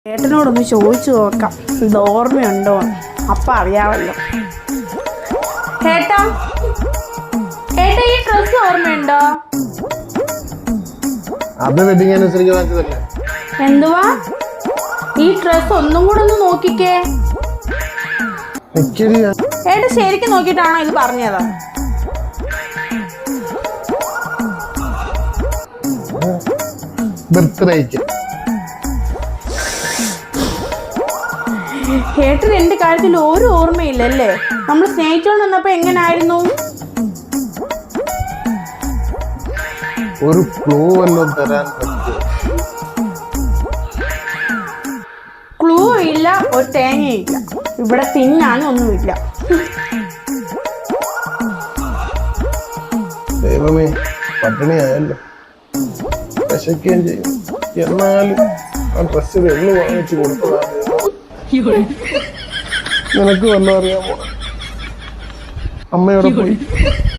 ഏട്ടനോടൊന്ന് ചോദിച്ചു നോക്കാം, ഇത് ഓർമ്മയുണ്ടോ? അപ്പം അറിയാമല്ലോ. ഏട്ടാ ഏട്ടാ, ഈ ഡ്രസ് ഓർമ്മയുണ്ടോ? അത് വെഡിങ് ആനിവേഴ്സറിക്ക് വാങ്ങിച്ചതല്ലേ? എന്തുവാ? ഈ ഡ്രസ് ഒന്നും കൂടെ ഒന്ന് നോക്കിക്കേ. ഏട്ടാ ശരിക്കും നോക്കിട്ടാണോ ഇത് പറഞ്ഞത്? ബർത്ത്ഡേക്ക് ഏട്ടന് എന്റെ കാര്യത്തിൽ ഒരു ഓർമ്മയില്ലല്ലേ? നമ്മൾ സ്നേഹിച്ചോണ്ട് വന്നപ്പോ എങ്ങനായിരുന്നു? ഒരു ക്ലൂ വല്ലതും തരാൻ പറ്റുമോ? ക്ലൂ ഇല്ല, ഒരു തേങ്ങയില്ല, ഇവിടെ തിന്നാനും ഒന്നുമില്ല. ദൈവമേ, പട്ടിണിയായല്ലോ, വിശക്കുകയും ചെയ്യും. എന്നാലും ആ ഡ്രസ്സ് വെള്ളു വാങ്ങിച്ചു കൊടുത്തതാണ്. നിനക്ക് വല്ലതും അറിയാമോ? അമ്മയോടെ പോയി